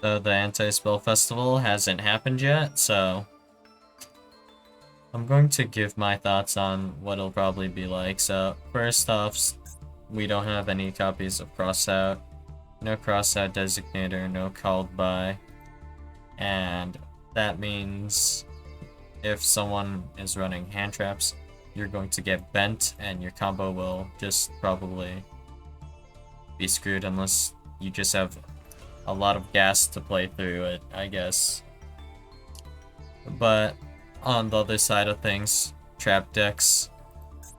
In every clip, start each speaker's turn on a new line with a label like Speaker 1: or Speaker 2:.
Speaker 1: Though the anti-spell festival hasn't happened yet, so I'm going to give my thoughts on what it'll probably be like. So first off, we don't have any copies of Crossout, no Crossout designator, no called by, and that means if someone is running hand traps, you're going to get bent and your combo will just probably be screwed unless you just have a lot of gas to play through it, I guess. But on the other side of things, trap decks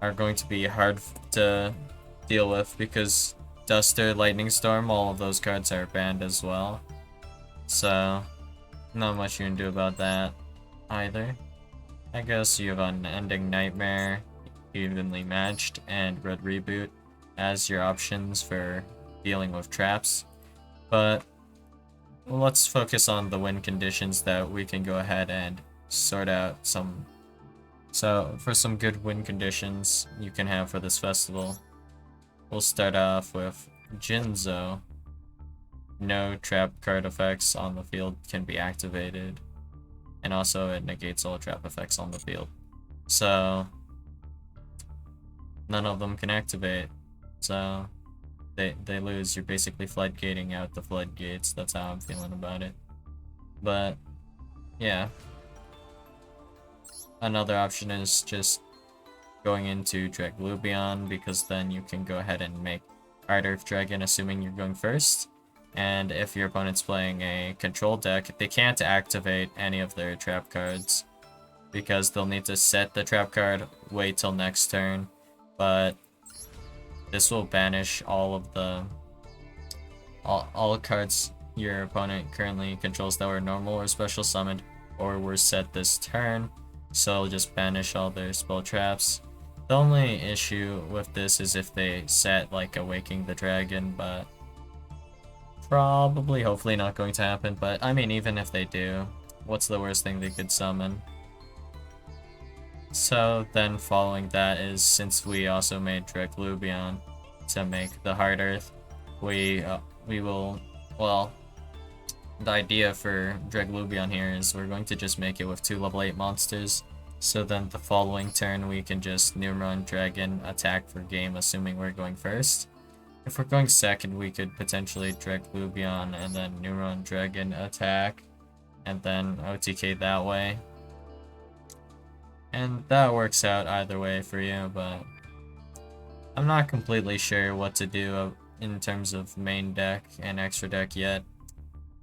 Speaker 1: are going to be hard to deal with because Duster, Lightning Storm, all of those cards are banned as well. So, not much you can do about that either. I guess you have Unending Nightmare, Evenly Matched, and Red Reboot as your options for dealing with traps. But let's focus on the win conditions that we can go ahead and sort out some. So for some good win conditions you can have for this festival, we'll start off with Jinzo. No trap card effects on the field can be activated, and also it negates all trap effects on the field. So none of them can activate. So they lose. You're basically floodgating out the floodgates. That's how I'm feeling about it. But yeah. Another option is just going into Draglubion, because then you can go ahead and make Art Earth Dragon assuming you're going first. And if your opponent's playing a control deck, they can't activate any of their trap cards because they'll need to set the trap card, wait till next turn, but this will banish all of the all cards your opponent currently controls that were normal or special summoned or were set this turn, so it'll just banish all their spell traps. The only issue with this is if they set like Awaking the Dragon, but probably, hopefully not going to happen. But I mean, even if they do, what's the worst thing they could summon? So then following that is, since we also made Draglubion to make the Hard Earth, we will, well, the idea for Draglubion here is we're going to just make it with 2 level 8 monsters. So then the following turn we can just Numeron Dragon attack for game, assuming we're going first. If we're going second, we could potentially Draglubion and then Numeron Dragon attack, and then OTK that way. And that works out either way for you, but I'm not completely sure what to do in terms of main deck and extra deck yet.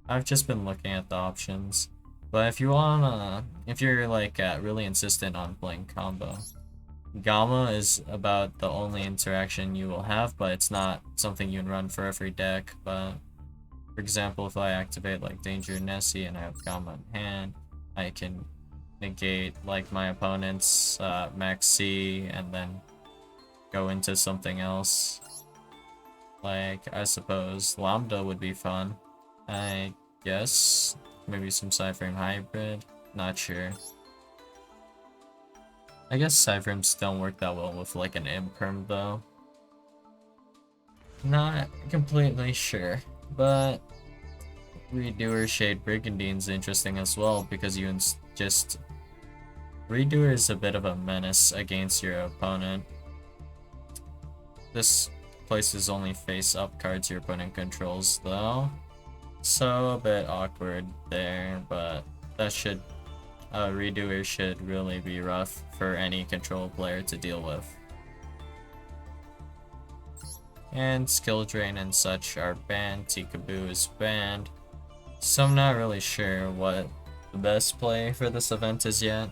Speaker 1: I've just been looking at the options. But if you wanna, if you're like really insistent on playing combo, Gamma is about the only interaction you will have, but it's not something you can run for every deck. But for example, if I activate like Danger Nessie and I have Gamma in hand, I can negate like my opponent's Max C and then go into something else. Like, I suppose Lambda would be fun. I guess maybe some Psyframe Hybrid, not sure. I guess Psyframes don't work that well with like an Imperm though. Not completely sure, but Redoer Shade Brigandine's interesting as well, because you just Redoer is a bit of a menace against your opponent. This places only face-up cards your opponent controls though, so a bit awkward there, but that should, Redoer should really be rough for any control player to deal with. And Skill Drain and such are banned, Tikaboo is banned, so I'm not really sure what the best play for this event is yet.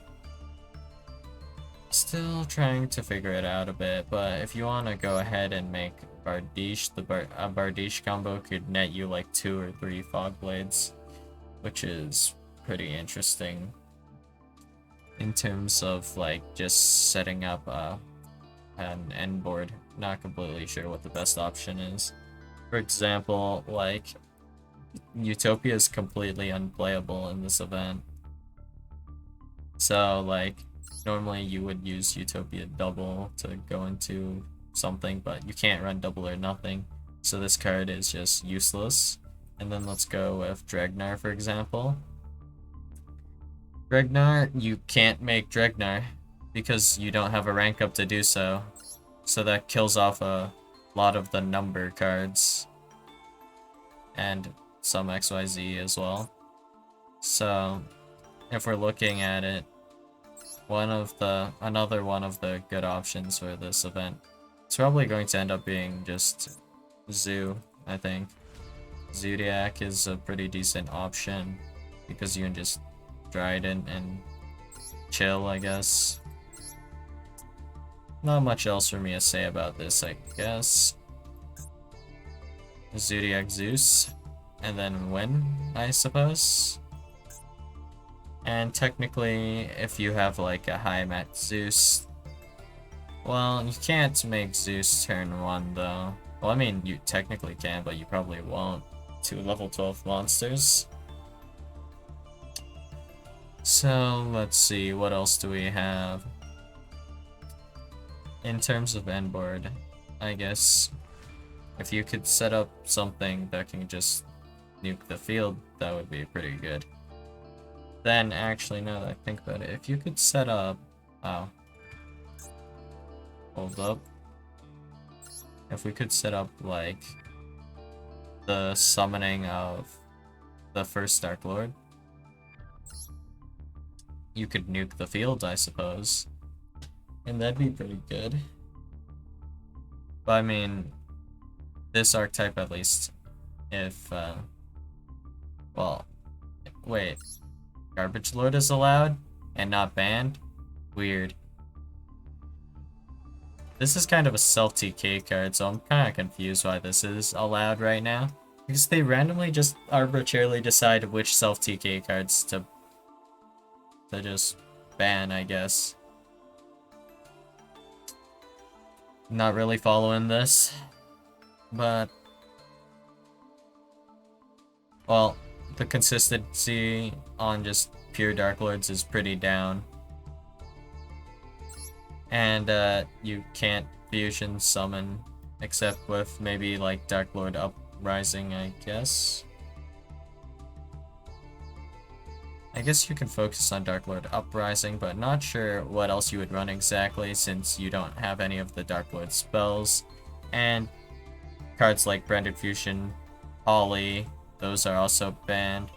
Speaker 1: Still trying to figure it out a bit, but if you want to go ahead and make Bardiche, a Bardiche combo could net you like 2 or 3 Fog Blades, which is pretty interesting in terms of like just setting up an end board. Not completely sure what the best option is. For example, like Utopia is completely unplayable in this event, so like normally you would use Utopia double to go into something, but you can't run double or nothing, so this card is just useless. And then let's go with Dregnar, for example. Dregnar, you can't make Dregnar because you don't have a rank up to do so. So that kills off a lot of the number cards. And some XYZ as well. So, if we're looking at it, another one of the good options for this event, it's probably going to end up being just Zoo, I think. Zodiac is a pretty decent option because you can just Trident and chill, I guess. Not much else for me to say about this, I guess. Zodiac Zeus, and then win, I suppose. And technically, if you have like a high max Zeus, well, you can't make Zeus turn 1 though. Well, I mean, you technically can, but you probably won't. 2 level 12 monsters. So, let's see, what else do we have? In terms of end board, I guess if you could set up something that can just nuke the field, that would be pretty good. Then, actually, now that I think about it, if you could set up... Oh. Hold up. If we could set up, like, the summoning of the first Dark Lord, you could nuke the field, I suppose. And that'd be pretty good. But I mean, this archetype at least, if, well, wait, Garbage Lord is allowed and not banned? Weird. This is kind of a self-TK card, so I'm kind of confused why this is allowed right now. Because they randomly just arbitrarily decide which self-TK cards to just ban, I guess. Not really following this, but... Well, the consistency on just pure Dark Lords is pretty down. And you can't fusion summon except with maybe like Dark Lord Uprising, I guess. I guess you can focus on Dark Lord Uprising, but not sure what else you would run exactly since you don't have any of the Dark Lord spells. And cards like Branded Fusion, Holly, those are also banned.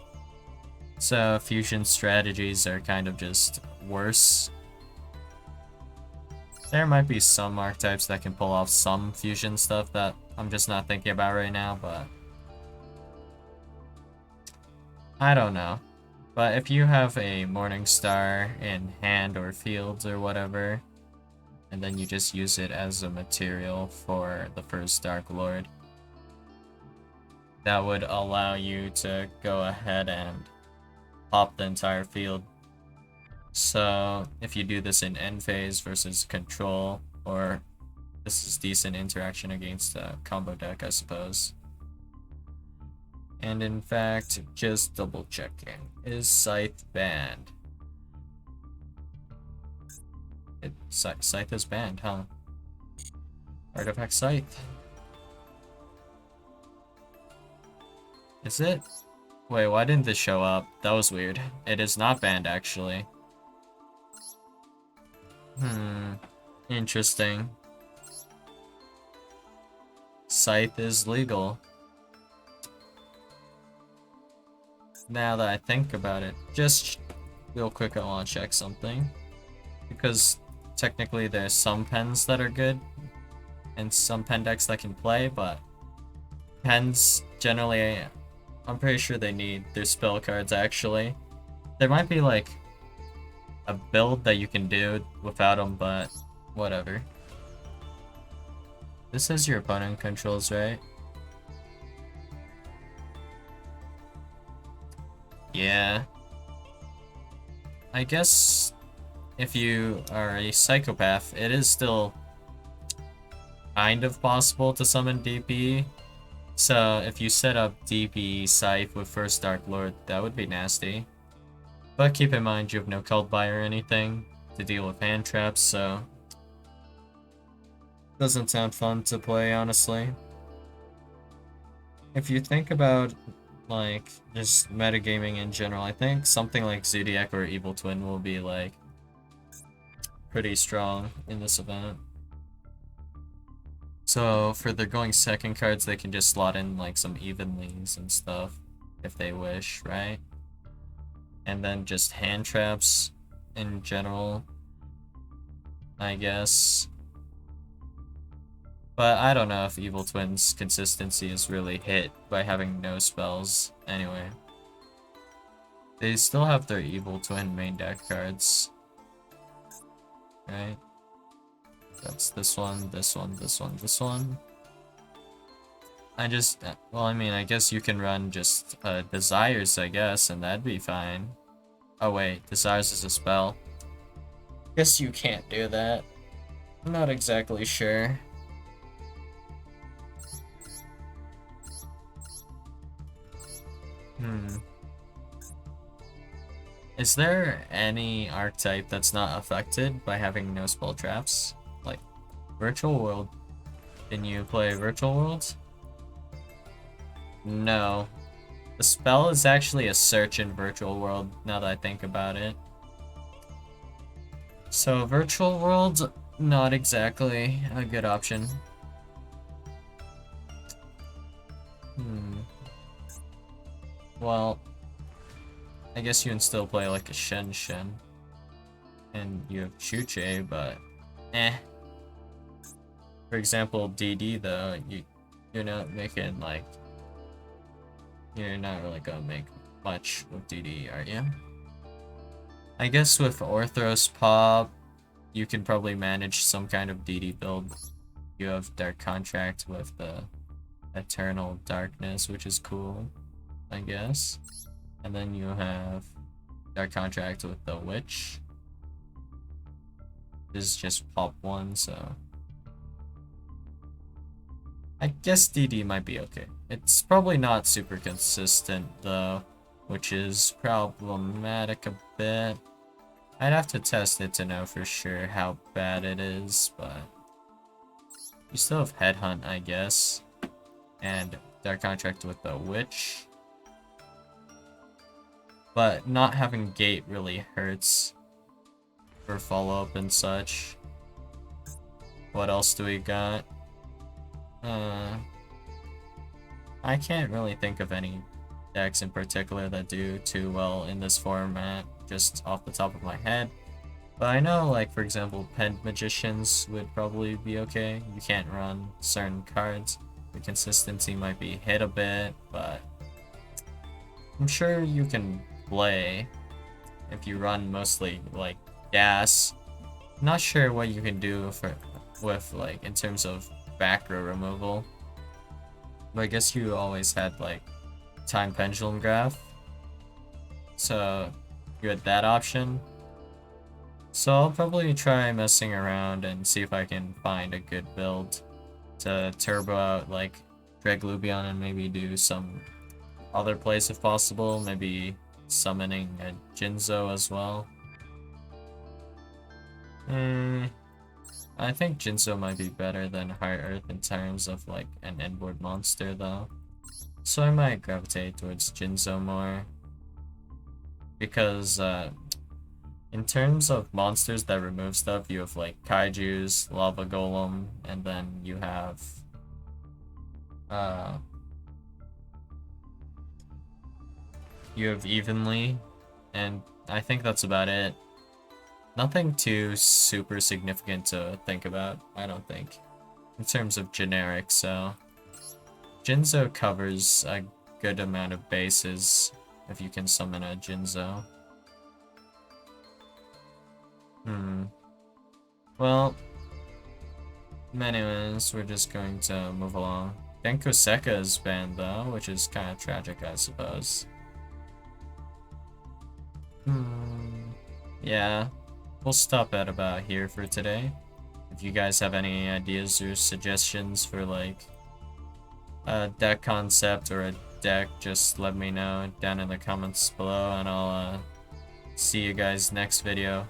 Speaker 1: So fusion strategies are kind of just worse. There might be some archetypes that can pull off some fusion stuff that I'm just not thinking about right now, but I don't know. But if you have a Morning Star in hand or fields or whatever, and then you just use it as a material for the first Dark Lord, that would allow you to go ahead and pop the entire field. So if you do this in end phase versus control, or this is decent interaction against a combo deck, I suppose. And in fact, just double checking, is Scythe banned? Scythe is banned, huh? Artifact Scythe. Is it? Wait, why didn't this show up? That was weird. It is not banned, actually. Interesting. Scythe is legal. Now that I think about it, just real quick, I want to check something. Because technically there's some pens that are good, and some pen decks that can play, but pens generally, I'm pretty sure they need their spell cards actually. There might be like a build that you can do without them, but whatever. This is your opponent controls, right? Yeah. I guess if you are a psychopath, it is still kind of possible to summon DP. So if you set up DP Scythe with first Dark Lord, that would be nasty. But keep in mind you have no Cult Buy or anything to deal with hand traps, so doesn't sound fun to play, honestly. If you think about like, just metagaming in general. I think something like Zodiac or Evil Twin will be, like, pretty strong in this event. So, for the going second cards, they can just slot in, like, some evenlies and stuff, if they wish, right? And then just hand traps in general, I guess. But I don't know if Evil Twin's consistency is really hit by having no spells anyway. They still have their Evil Twin main deck cards, right? That's this one, this one, this one, this one. Well, I mean, I guess you can run just Desires, I guess, and that'd be fine. Oh wait, Desires is a spell. Guess you can't do that. I'm not exactly sure. Is there any archetype that's not affected by having no spell traps? Like, Virtual World. Can you play Virtual World? No. The spell is actually a search in Virtual World, now that I think about it. So, Virtual World, not exactly a good option. Well, I guess you can still play like a Shen. And you have Chuche, but eh. For example, DD though, you're not making like, you're not really gonna make much with DD, are you? I guess with Orthros Pop, you can probably manage some kind of DD build. You have Dark Contract with the Eternal Darkness, which is cool, I guess. And then you have Dark Contract with the Witch. This is just pop 1, so I guess DD might be okay. It's probably not super consistent though, which is problematic a bit. I'd have to test it to know for sure how bad it is, but you still have Headhunt, I guess, and Dark Contract with the Witch. But not having Gate really hurts for follow-up and such. What else do we got? I can't really think of any decks in particular that do too well in this format, just off the top of my head. But I know, like, for example, Pent Magicians would probably be okay. You can't run certain cards. The consistency might be hit a bit, but I'm sure you can play if you run mostly, like, gas. Not sure what you can do with, like, in terms of back row removal. But I guess you always had, like, Time Pendulum Graph. So, you had that option. So I'll probably try messing around and see if I can find a good build to turbo out, like, Draglubion and maybe do some other plays if possible. Maybe summoning a Jinzo as well. I think Jinzo might be better than Heart Earth in terms of like an inboard monster though. So I might gravitate towards Jinzo more. Because in terms of monsters that remove stuff, you have like Kaijus, Lava Golem, and then you have Evenly, and I think that's about it. Nothing too super significant to think about, I don't think, in terms of generic, so Jinzo covers a good amount of bases if you can summon a Jinzo. Well, anyways, we're just going to move along. Genko Seka is banned though, which is kind of tragic, I suppose. Yeah, we'll stop at about here for today. If you guys have any ideas or suggestions for like a deck concept or a deck, just let me know down in the comments below, and I'll see you guys next video.